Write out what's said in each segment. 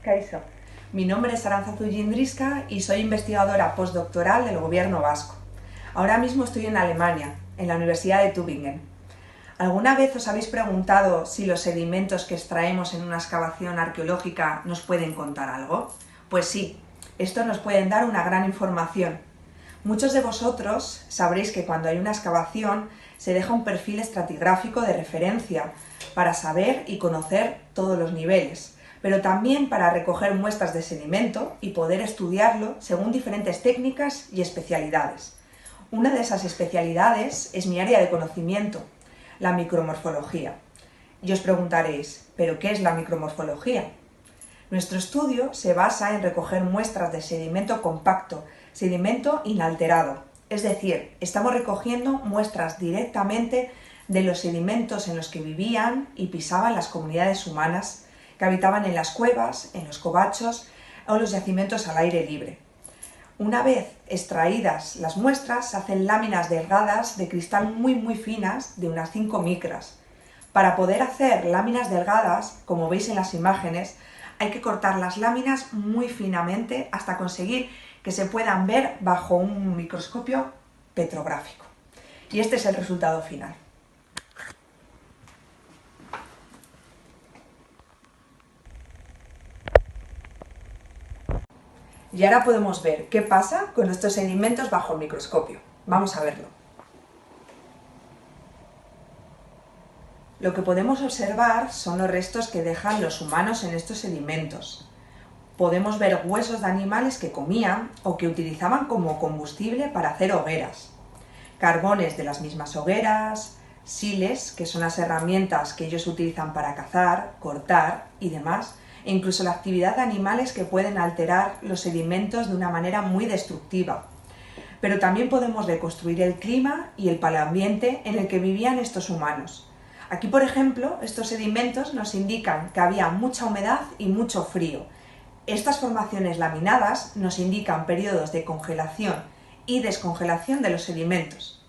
Kaixo. Mi nombre es Arantzazu Jindriska y soy investigadora postdoctoral del gobierno vasco. Ahora mismo estoy en Alemania, en la Universidad de Tübingen. ¿Alguna vez os habéis preguntado si los sedimentos que extraemos en una excavación arqueológica nos pueden contar algo? Pues sí, estos nos pueden dar una gran información. Muchos de vosotros sabréis que cuando hay una excavación se deja un perfil estratigráfico de referencia para saber y conocer todos los niveles, pero también para recoger muestras de sedimento y poder estudiarlo según diferentes técnicas y especialidades. Una de esas especialidades es mi área de conocimiento, la micromorfología. Y os preguntaréis, ¿pero qué es la micromorfología? Nuestro estudio se basa en recoger muestras de sedimento compacto, sedimento inalterado, es decir, estamos recogiendo muestras directamente de los sedimentos en los que vivían y pisaban las comunidades humanas que habitaban en las cuevas, en los covachos o los yacimientos al aire libre. Una vez extraídas las muestras, se hacen láminas delgadas de cristal muy finas, de unas 5 micras. Para poder hacer láminas delgadas, como veis en las imágenes, hay que cortar las láminas muy finamente hasta conseguir que se puedan ver bajo un microscopio petrográfico. Y este es el resultado final. Y ahora podemos ver qué pasa con estos sedimentos bajo el microscopio. Vamos a verlo. Lo que podemos observar son los restos que dejan los humanos en estos sedimentos. Podemos ver huesos de animales que comían o que utilizaban como combustible para hacer hogueras. Carbones de las mismas hogueras, siles, que son las herramientas que ellos utilizan para cazar, cortar y demás, e incluso la actividad de animales que pueden alterar los sedimentos de una manera muy destructiva. Pero también podemos reconstruir el clima y el paleoambiente en el que vivían estos humanos. Aquí, por ejemplo, estos sedimentos nos indican que había mucha humedad y mucho frío. Estas formaciones laminadas nos indican periodos de congelación y descongelación de los sedimentos.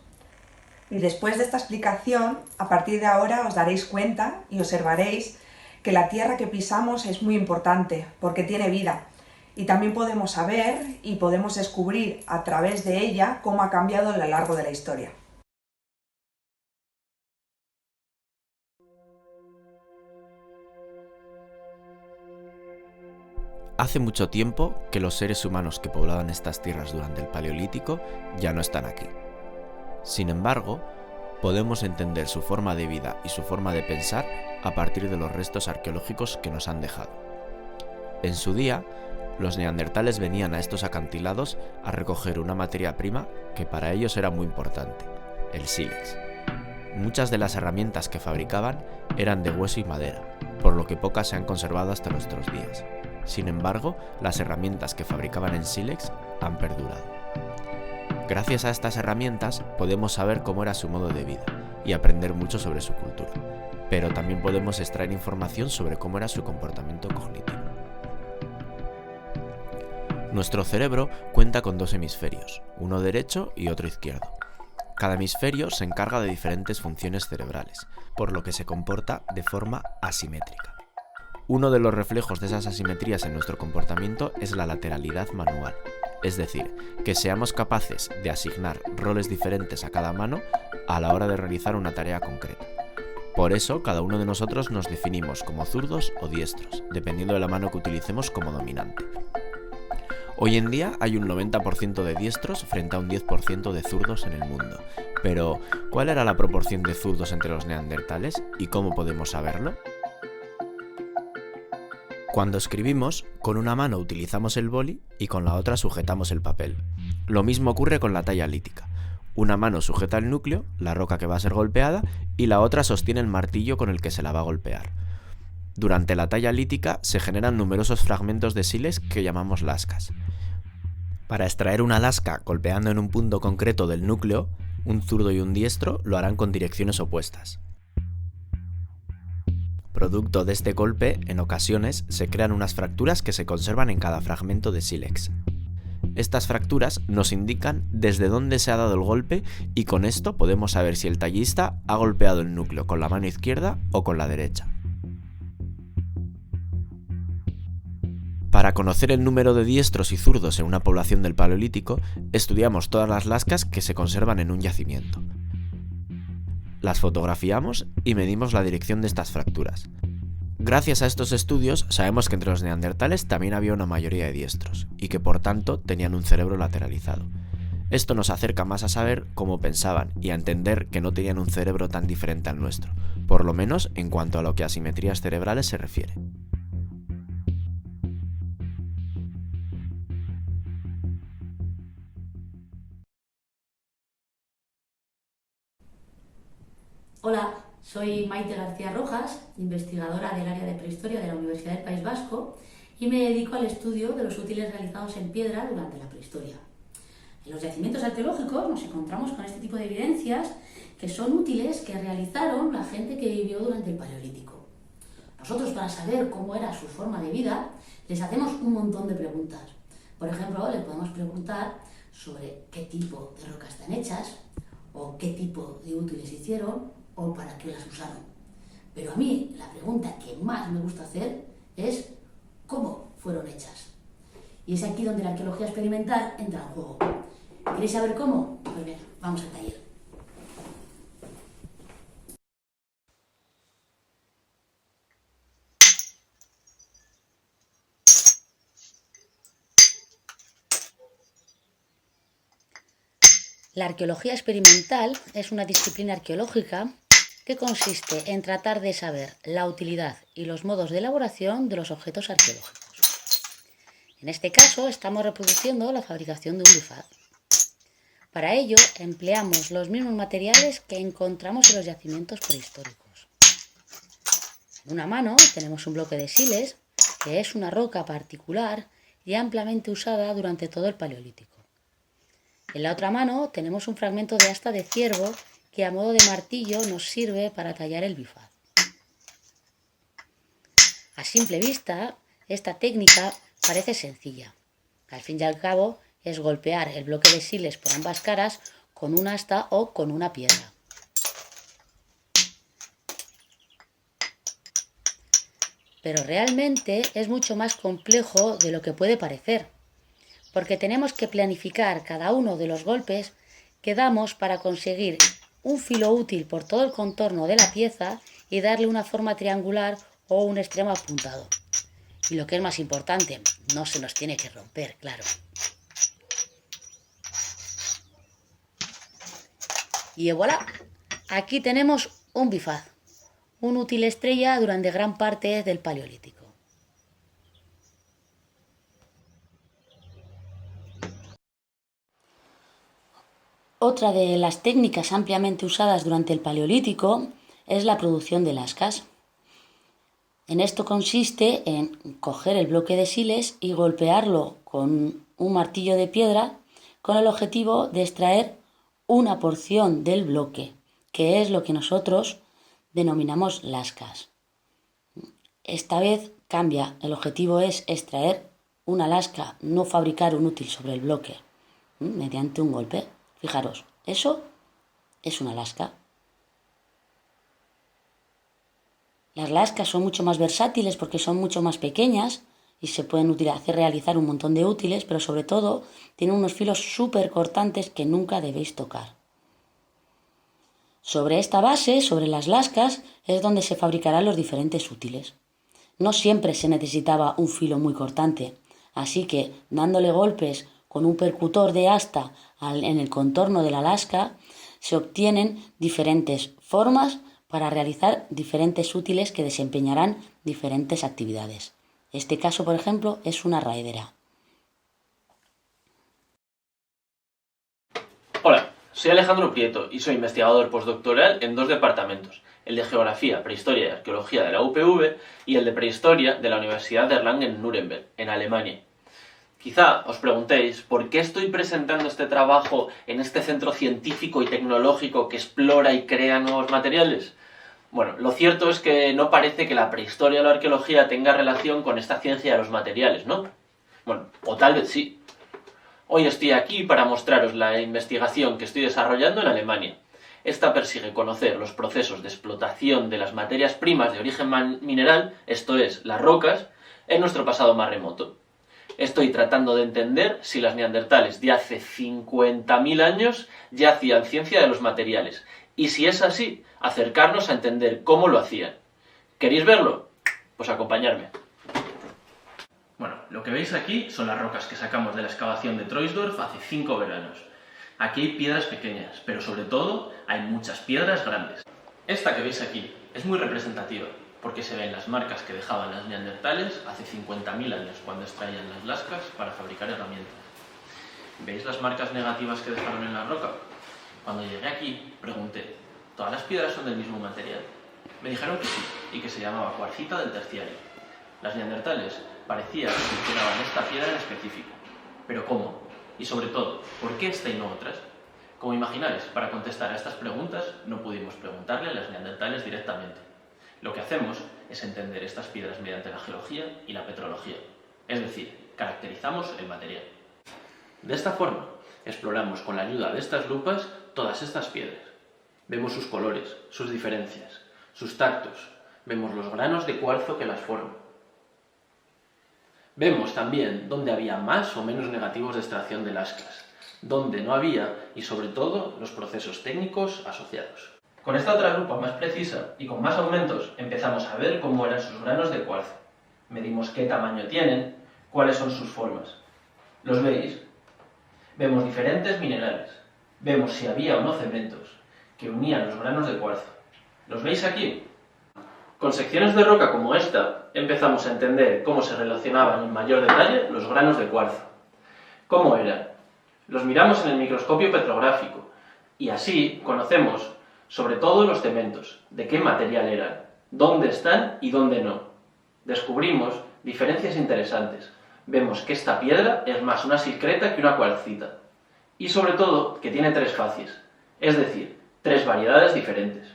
Y después de esta explicación, a partir de ahora os daréis cuenta y observaréis que la tierra que pisamos es muy importante porque tiene vida y también podemos saber y podemos descubrir a través de ella cómo ha cambiado a lo largo de la historia. Hace mucho tiempo que los seres humanos que poblaban estas tierras durante el Paleolítico ya no están aquí. Sin embargo, podemos entender su forma de vida y su forma de pensar a partir de los restos arqueológicos que nos han dejado. En su día, los neandertales venían a estos acantilados a recoger una materia prima que para ellos era muy importante, el sílex. Muchas de las herramientas que fabricaban eran de hueso y madera, por lo que pocas se han conservado hasta nuestros días. Sin embargo, las herramientas que fabricaban en sílex han perdurado. Gracias a estas herramientas podemos saber cómo era su modo de vida y aprender mucho sobre su cultura, pero también podemos extraer información sobre cómo era su comportamiento cognitivo. Nuestro cerebro cuenta con 2 hemisferios, uno derecho y otro izquierdo. Cada hemisferio se encarga de diferentes funciones cerebrales, por lo que se comporta de forma asimétrica. Uno de los reflejos de esas asimetrías en nuestro comportamiento es la lateralidad manual, es decir, que seamos capaces de asignar roles diferentes a cada mano a la hora de realizar una tarea concreta. Por eso, cada uno de nosotros nos definimos como zurdos o diestros, dependiendo de la mano que utilicemos como dominante. Hoy en día hay un 90% de diestros frente a un 10% de zurdos en el mundo. Pero, ¿cuál era la proporción de zurdos entre los neandertales y cómo podemos saberlo? Cuando escribimos, con una mano utilizamos el boli y con la otra sujetamos el papel. Lo mismo ocurre con la talla lítica. Una mano sujeta el núcleo, la roca que va a ser golpeada, y la otra sostiene el martillo con el que se la va a golpear. Durante la talla lítica se generan numerosos fragmentos de sílex que llamamos lascas. Para extraer una lasca golpeando en un punto concreto del núcleo, un zurdo y un diestro lo harán con direcciones opuestas. Producto de este golpe, en ocasiones, se crean unas fracturas que se conservan en cada fragmento de sílex. Estas fracturas nos indican desde dónde se ha dado el golpe y con esto podemos saber si el tallista ha golpeado el núcleo con la mano izquierda o con la derecha. Para conocer el número de diestros y zurdos en una población del Paleolítico, estudiamos todas las lascas que se conservan en un yacimiento. Las fotografiamos y medimos la dirección de estas fracturas. Gracias a estos estudios sabemos que entre los neandertales también había una mayoría de diestros, y que por tanto tenían un cerebro lateralizado. Esto nos acerca más a saber cómo pensaban y a entender que no tenían un cerebro tan diferente al nuestro, por lo menos en cuanto a lo que a asimetrías cerebrales se refiere. Hola, soy Maite García Rojas, investigadora del área de prehistoria de la Universidad del País Vasco y me dedico al estudio de los útiles realizados en piedra durante la prehistoria. En los yacimientos arqueológicos nos encontramos con este tipo de evidencias que son útiles que realizaron la gente que vivió durante el Paleolítico. Nosotros, para saber cómo era su forma de vida, les hacemos un montón de preguntas. Por ejemplo, le podemos preguntar sobre qué tipo de rocas están hechas, o qué tipo de útiles hicieron, o para qué las usaron. Pero a mí la pregunta que más me gusta hacer es ¿cómo fueron hechas? Y es aquí donde la arqueología experimental entra en juego. ¿Queréis saber cómo? Pues bien, vamos al taller. La arqueología experimental es una disciplina arqueológica que consiste en tratar de saber la utilidad y los modos de elaboración de los objetos arqueológicos. En este caso estamos reproduciendo la fabricación de un bifaz. Para ello empleamos los mismos materiales que encontramos en los yacimientos prehistóricos. En una mano tenemos un bloque de siles, que es una roca particular y ampliamente usada durante todo el Paleolítico. En la otra mano tenemos un fragmento de asta de ciervo que a modo de martillo nos sirve para tallar el bifaz. A simple vista, esta técnica parece sencilla. Al fin y al cabo, es golpear el bloque de siles por ambas caras con un asta o con una piedra. Pero realmente es mucho más complejo de lo que puede parecer, porque tenemos que planificar cada uno de los golpes que damos para conseguir un filo útil por todo el contorno de la pieza y darle una forma triangular o un extremo apuntado. Y lo que es más importante, no se nos tiene que romper, claro. Y voilà, aquí tenemos un bifaz, un útil estrella durante gran parte del Paleolítico. Otra de las técnicas ampliamente usadas durante el Paleolítico es la producción de lascas. En esto consiste en coger el bloque de siles y golpearlo con un martillo de piedra con el objetivo de extraer una porción del bloque, que es lo que nosotros denominamos lascas. Esta vez cambia, el objetivo es extraer una lasca, no fabricar un útil sobre el bloque, mediante un golpe. Fijaros, eso es una lasca. Las lascas son mucho más versátiles porque son mucho más pequeñas y se pueden realizar un montón de útiles, pero sobre todo tienen unos filos súper cortantes que nunca debéis tocar. Sobre esta base, sobre las lascas, es donde se fabricarán los diferentes útiles. No siempre se necesitaba un filo muy cortante, así que dándole golpes con un percutor de asta en el contorno de la lasca, se obtienen diferentes formas para realizar diferentes útiles que desempeñarán diferentes actividades. Este caso, por ejemplo, es una raedera. Hola, soy Alejandro Prieto y soy investigador postdoctoral en dos departamentos, el de Geografía, Prehistoria y Arqueología de la UPV y el de Prehistoria de la Universidad de Erlangen-Nuremberg, en Alemania. Quizá os preguntéis por qué estoy presentando este trabajo en este centro científico y tecnológico que explora y crea nuevos materiales. Bueno, lo cierto es que no parece que la prehistoria o la arqueología tenga relación con esta ciencia de los materiales, ¿no? Bueno, o tal vez sí. Hoy estoy aquí para mostraros la investigación que estoy desarrollando en Alemania. Esta persigue conocer los procesos de explotación de las materias primas de origen mineral, esto es, las rocas, en nuestro pasado más remoto. Estoy tratando de entender si las neandertales de hace 50.000 años ya hacían ciencia de los materiales. Y si es así, acercarnos a entender cómo lo hacían. ¿Queréis verlo? Pues acompañadme. Bueno, lo que veis aquí son las rocas que sacamos de la excavación de Troisdorf hace 5 veranos. Aquí hay piedras pequeñas, pero sobre todo hay muchas piedras grandes. Esta que veis aquí es muy representativa, porque se ven las marcas que dejaban las neandertales hace 50.000 años, cuando extraían las lascas para fabricar herramientas. ¿Veis las marcas negativas que dejaron en la roca? Cuando llegué aquí, pregunté, ¿todas las piedras son del mismo material? Me dijeron que sí, y que se llamaba cuarcita del terciario. Las neandertales parecía que funcionaban esta piedra en específico. ¿Pero cómo? Y sobre todo, ¿por qué esta y no otras? Como imagináis, para contestar a estas preguntas no pudimos preguntarle a las neandertales directamente. Lo que hacemos es entender estas piedras mediante la geología y la petrología, es decir, caracterizamos el material. De esta forma, exploramos con la ayuda de estas lupas todas estas piedras. Vemos sus colores, sus diferencias, sus tactos, vemos los granos de cuarzo que las forman. Vemos también dónde había más o menos negativos de extracción de lascas, dónde no había y sobre todo los procesos técnicos asociados. Con esta otra lupa más precisa y con más aumentos empezamos a ver cómo eran sus granos de cuarzo. Medimos qué tamaño tienen, cuáles son sus formas. ¿Los veis? Vemos diferentes minerales, vemos si había o no cementos que unían los granos de cuarzo. ¿Los veis aquí? Con secciones de roca como esta, empezamos a entender cómo se relacionaban en mayor detalle los granos de cuarzo. ¿Cómo eran? Los miramos en el microscopio petrográfico y así conocemos sobre todo los cementos, de qué material eran, dónde están y dónde no. Descubrimos diferencias interesantes. Vemos que esta piedra es más una silcreta que una cuarcita. Y sobre todo que tiene 3 facies, es decir, 3 variedades diferentes.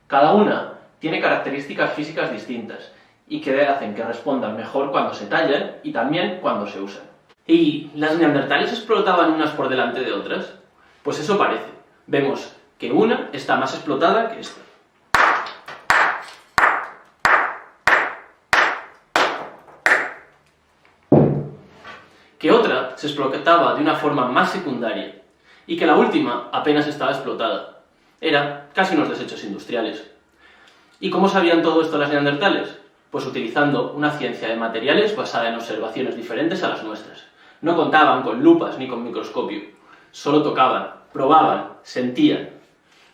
Cada una tiene características físicas distintas y que hacen que respondan mejor cuando se tallan y también cuando se usan. ¿Y las neandertales explotaban unas por delante de otras? Pues eso parece. Vemos que una está más explotada que esta. Que otra se explotaba de una forma más secundaria y que la última apenas estaba explotada. Eran casi unos desechos industriales. ¿Y cómo sabían todo esto las neandertales? Pues utilizando una ciencia de materiales basada en observaciones diferentes a las nuestras. No contaban con lupas ni con microscopio, solo tocaban, probaban, sentían.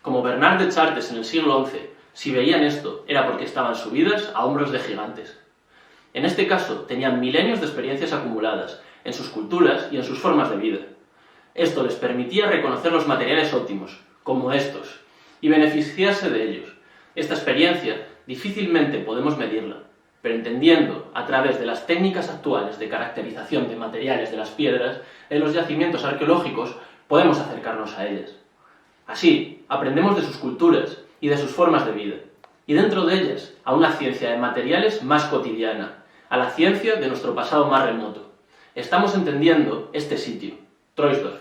Como Bernard de Chartres en el siglo XI, si veían esto era porque estaban subidas a hombros de gigantes. En este caso tenían milenios de experiencias acumuladas en sus culturas y en sus formas de vida. Esto les permitía reconocer los materiales óptimos, como estos, y beneficiarse de ellos. Esta experiencia difícilmente podemos medirla, pero entendiendo a través de las técnicas actuales de caracterización de materiales de las piedras en los yacimientos arqueológicos podemos acercarnos a ellas. Así, aprendemos de sus culturas y de sus formas de vida, y dentro de ellas a una ciencia de materiales más cotidiana, a la ciencia de nuestro pasado más remoto. Estamos entendiendo este sitio, Troisdorf,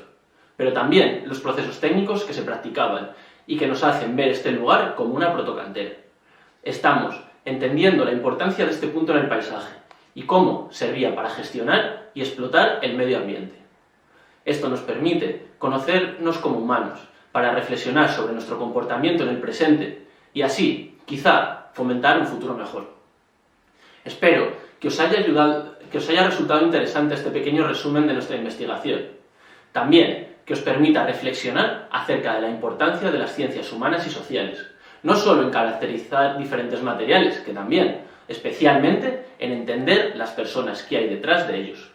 pero también los procesos técnicos que se practicaban y que nos hacen ver este lugar como una protocantera. Estamos entendiendo la importancia de este punto en el paisaje y cómo servía para gestionar y explotar el medio ambiente. Esto nos permite conocernos como humanos, para reflexionar sobre nuestro comportamiento en el presente y así, quizá, fomentar un futuro mejor. Espero que os haya resultado interesante este pequeño resumen de nuestra investigación. También que os permita reflexionar acerca de la importancia de las ciencias humanas y sociales, no solo en caracterizar diferentes materiales, que también, especialmente en entender las personas que hay detrás de ellos.